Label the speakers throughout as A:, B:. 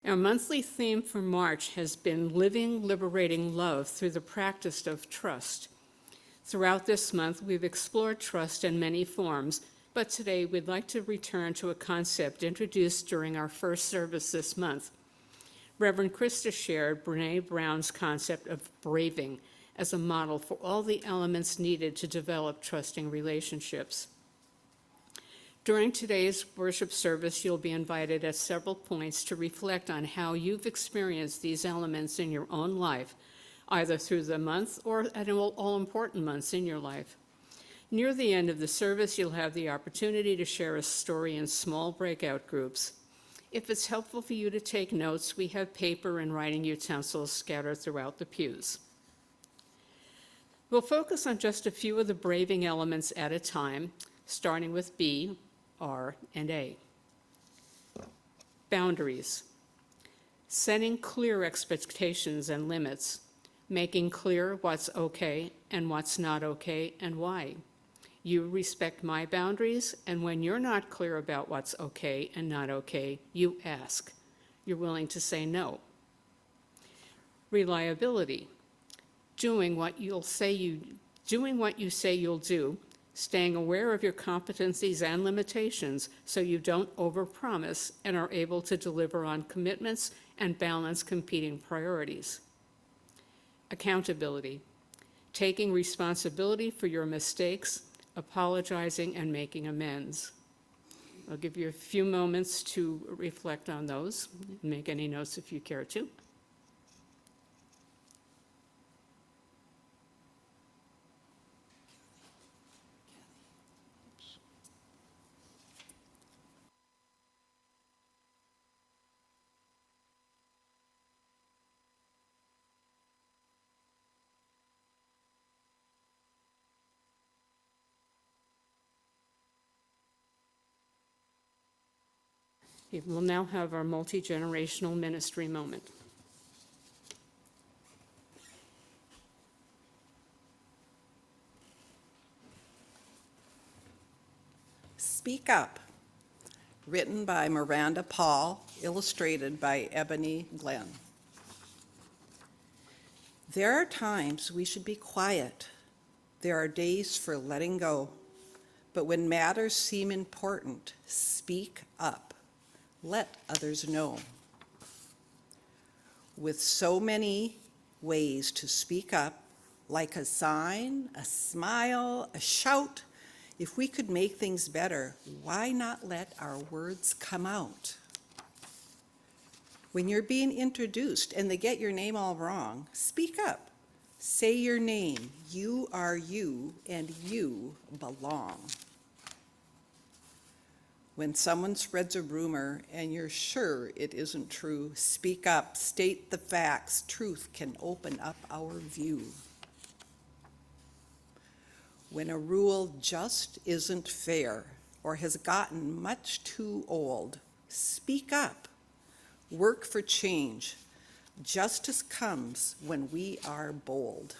A: Our monthly theme for March has been Living Liberating Love through the practice of trust. Throughout this month, we've explored trust in many forms, but today we'd like to return to a concept introduced during our first service this month. Reverend Krista shared Brene Brown's concept of braving as a model for all the elements needed to develop trusting relationships. During today's worship service, you'll be invited at several points to reflect on how you've experienced these elements in your own life, either through the month or at all important months in your life. Near the end of the service, you'll have the opportunity to share a story in small breakout groups. If it's helpful for you to take notes, we have paper and writing utensils scattered throughout the pews. We'll focus on just a few of the braving elements at a time, starting with B, R, and A. Boundaries. Setting clear expectations and limits, making clear what's okay and what's not okay and why. You respect my boundaries, and when you're not clear about what's okay and not okay, you ask. You're willing to say no. Reliability. Doing what you say you'll do, staying aware of your competencies and limitations so you don't overpromise and are able to deliver on commitments and balance competing priorities. Accountability. Taking responsibility for your mistakes, apologizing, and making amends. I'll give you a few moments to reflect on those, and make any notes if you care to. We'll now have our multi-generational ministry moment.
B: Speak Up, written by Miranda Paul, illustrated by Ebony Glenn. There are times we should be quiet. There are days for letting go. But when matters seem important, speak up. Let others know. With so many ways to speak up, like a sign, a smile, a shout, if we could make things better, why not let our words come out? When you're being introduced and they get your name all wrong, speak up. Say your name. You are you, and you belong. When someone spreads a rumor and you're sure it isn't true, speak up, state the facts. Truth can open up our view. When a rule just isn't fair or has gotten much too old, speak up. Work for change. Justice comes when we are bold.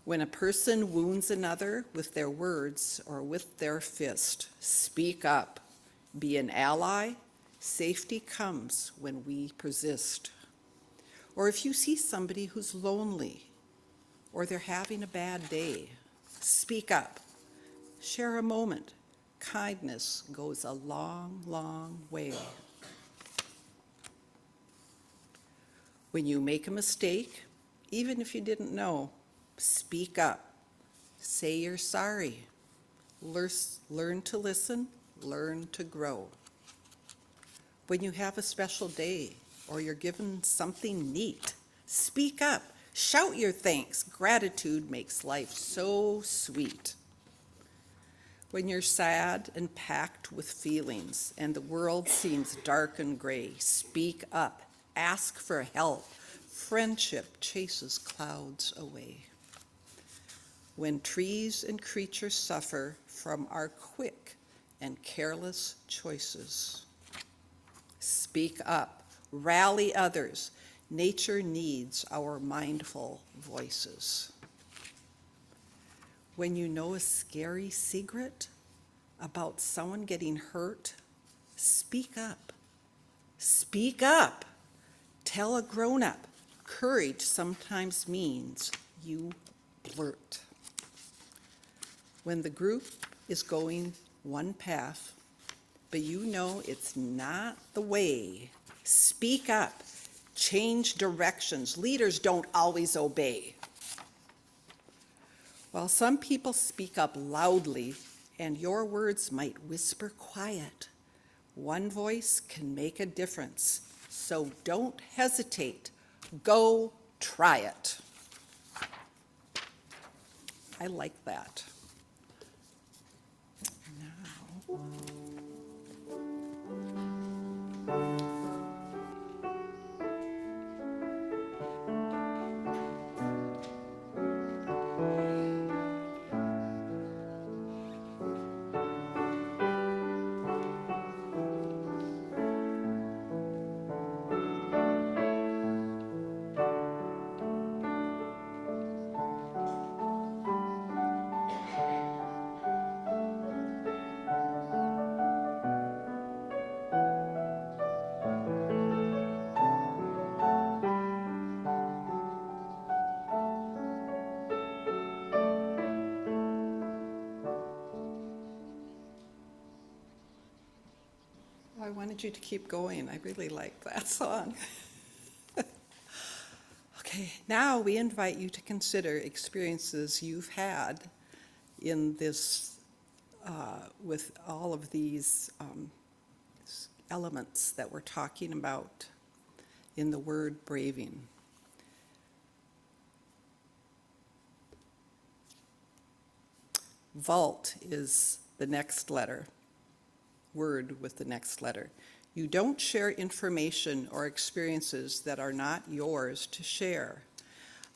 B: When a person wounds another with their words or with their fist, speak up. Be an ally. Safety comes when we persist. Or if you see somebody who's lonely or they're having a bad day, speak up. Share a moment. Kindness goes a long, long way. When you make a mistake, even if you didn't know, speak up. Say you're sorry. Learn to listen. Learn to grow. When you have a special day or you're given something neat, speak up. Shout your thanks. Gratitude makes life so sweet. When you're sad and packed with feelings and the world seems dark and gray, speak up. Ask for help. Friendship chases clouds away. When trees and creatures suffer from our quick and careless choices, speak up. Rally others. Nature needs our mindful voices. When you know a scary secret about someone getting hurt, speak up. Speak up. Tell a grown-up. Courage sometimes means you blurt. When the group is going one path, but you know it's not the way, speak up. Change directions. Leaders don't always obey. While some people speak up loudly, and your words might whisper quiet, one voice can make a difference. So don't hesitate. Go try it. I like that. Now, I wanted you to keep going. I really like that song. Okay, now we invite you to consider experiences you've had in this, with all of these elements that we're talking about in the word braving. Vault is the next letter. Word with the next letter. You don't share information or experiences that are not yours to share.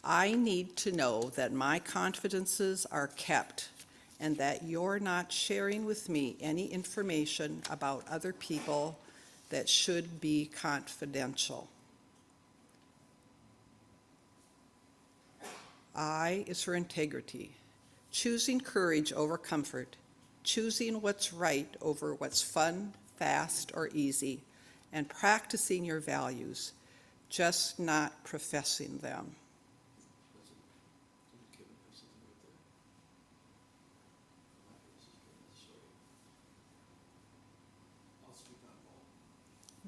B: I need to know that my confidences are kept and that you're not sharing with me any information about other people that should be confidential. I is for integrity, choosing courage over comfort, choosing what's right over what's fun, fast, or easy, and practicing your values, just not professing them.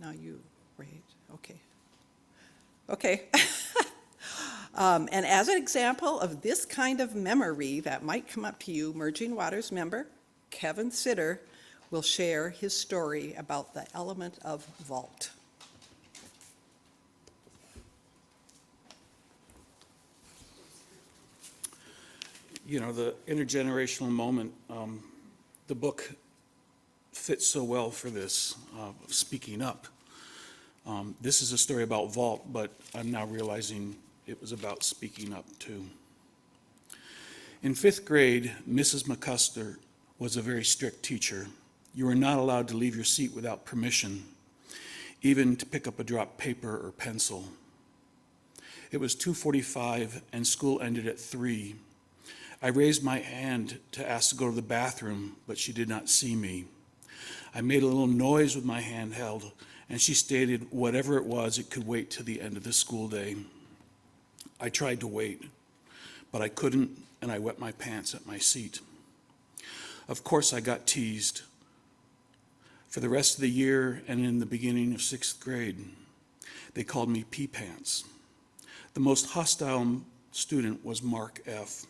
B: Now you, right, okay. Okay. And as an example of this kind of memory that might come up to you, Merging Waters member Kevin Sitter will share his story about the element of vault.
C: You know, the intergenerational moment, the book fits so well for this, speaking up. This is a story about vault, but I'm now realizing it was about speaking up too. In 5th grade, Mrs. McCuster was a very strict teacher. You were not allowed to leave your seat without permission, even to pick up a dropped paper or pencil. It was 2:45 and school ended at 3. I raised my hand to ask to go to the bathroom, but she did not see me. I made a little noise with my hand held, and she stated whatever it was, it could wait till the end of the school day. I tried to wait, but I couldn't, and I wet my pants at my seat. Of course, I got teased. For the rest of the year and in the beginning of 6th grade, they called me Pee Pants. The most hostile student was Mark F.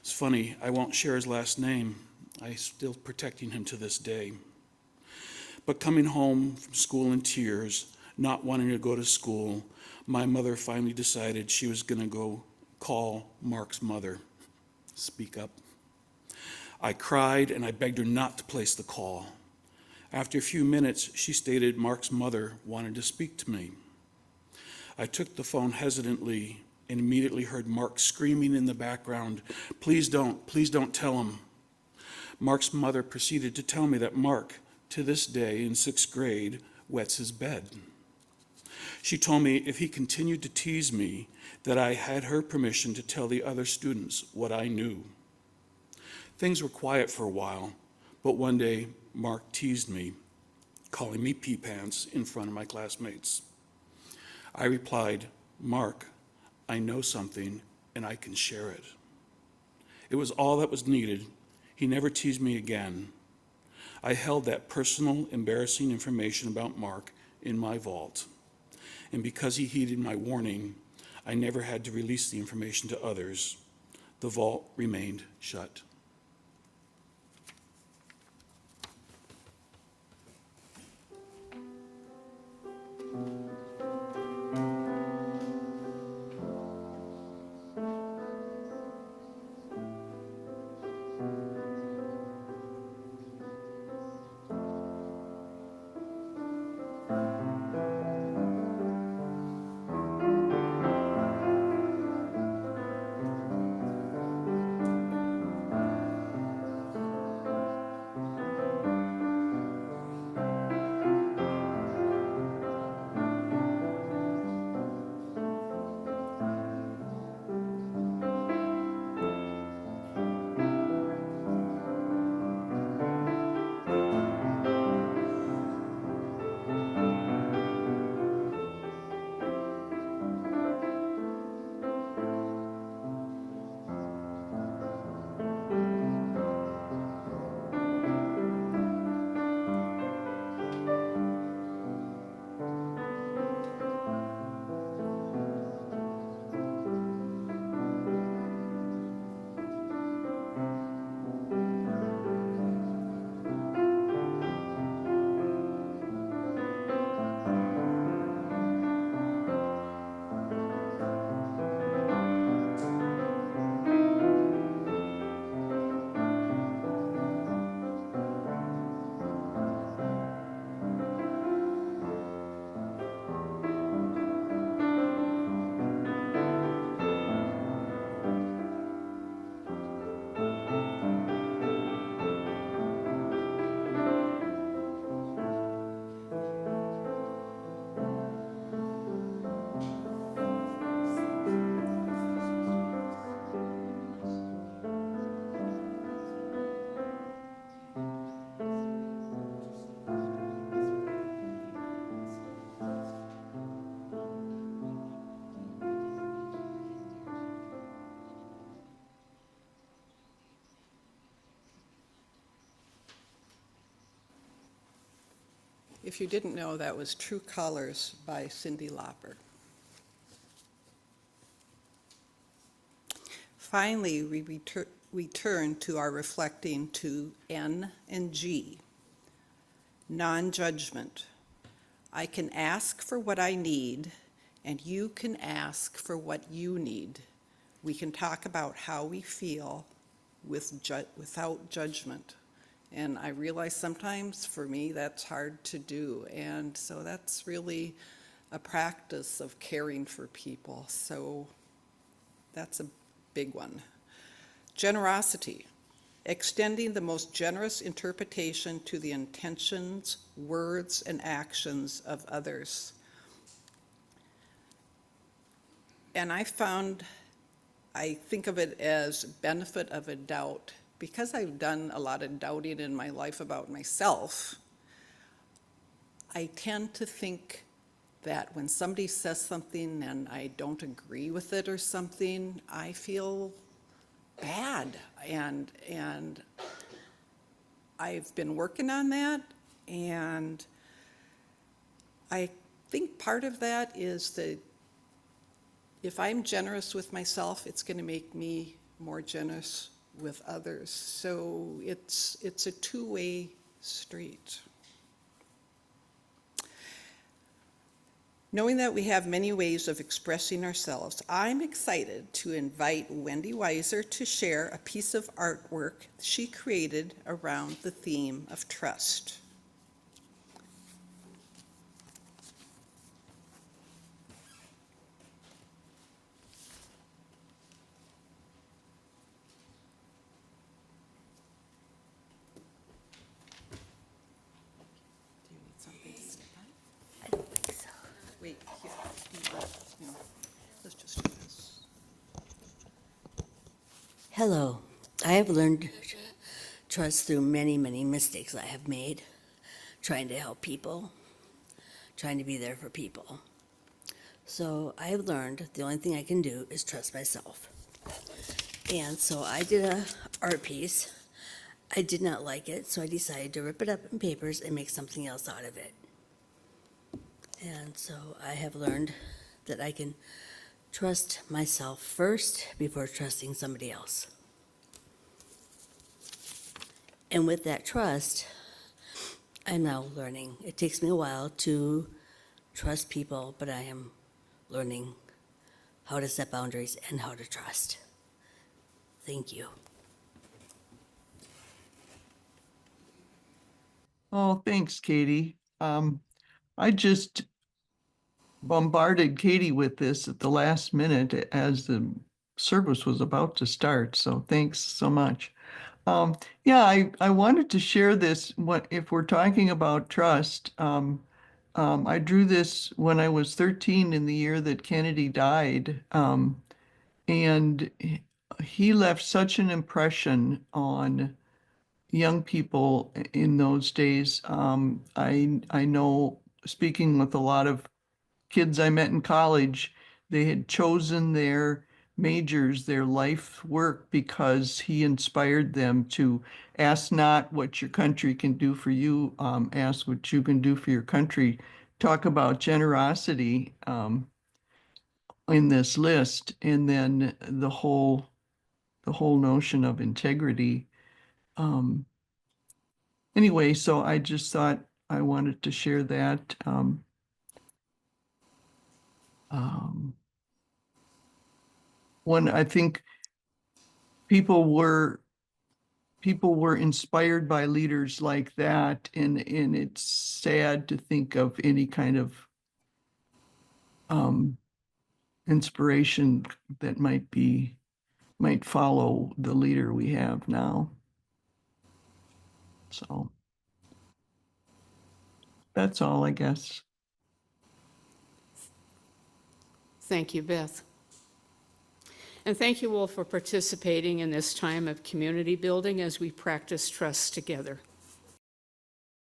C: It's funny, I won't share his last name. I'm still protecting him to this day. But coming home from school in tears, not wanting to go to school, my mother finally decided she was going to go call Mark's mother. Speak up. I cried and I begged her not to place the call. After a few minutes, she stated Mark's mother wanted to speak to me. I took the phone hesitantly and immediately heard Mark screaming in the background, please don't tell him. Mark's mother proceeded to tell me that Mark, to this day in 6th grade, wets his bed. She told me if he continued to tease me, that I had her permission to tell the other students what I knew. Things were quiet for a while, but one day Mark teased me. calling me pea pants in front of my classmates. I replied, "Mark, I know something and I can share it." It was all that was needed. He never teased me again. I held that personal, embarrassing information about Mark in my vault. And because he heeded my warning, I never had to release the information to others. The vault remained shut.
B: If you didn't know, that was True Colors by Cyndi Lauper. Finally, we return to our reflecting to N and G. Non-judgment. I can ask for what I need, and you can ask for what you need. We can talk about how we feel without judgment. And I realize sometimes for me that's hard to do. And so that's really a practice of caring for people. So that's a big one. Generosity. Extending the most generous interpretation to the intentions, words, and actions of others. And I think of it as benefit of a doubt. Because I've done a lot of doubting in my life about myself, I tend to think that when somebody says something and I don't agree with it or something, I feel bad. And I've been working on that, and I think part of that is that if I'm generous with myself, it's going to make me more generous with others. So it's a two-way street. Knowing that we have many ways of expressing ourselves, I'm excited to invite Wendy Weiser to share a piece of artwork she created around the theme of trust. Wait, here, no, let's just do this.
D: Hello. I have learned trust through many, many mistakes I have made. trying to help people, trying to be there for people. So I've learned the only thing I can do is trust myself. And so I did a art piece. I did not like it, so I decided to rip it up in papers and make something else out of it. And so I have learned that I can trust myself first before trusting somebody else. And with that trust, I'm now learning. It takes me a while to trust people, but I am learning how to set boundaries and how to trust. Thank you.
E: Oh, thanks, Katie. I just bombarded Katie with this at the last minute as the service was about to start, so thanks so much. Yeah, I wanted to share this. If we're talking about trust, I drew this when I was 13 in the year that Kennedy died, and he left such an impression on young people in those days. I know, speaking with a lot of kids I met in college, they had chosen their majors, their life work, because he inspired them to ask not what your country can do for you, ask what you can do for your country. Talk about generosity in this list, and then the whole notion of integrity. Anyway, so I just thought I wanted to share that. When I think people were inspired by leaders like that, and it's sad to think of any kind of inspiration that might follow the leader we have now. So that's all, I guess.
A: Thank you, Beth. And thank you all for participating in this time of community building as we practice trust together.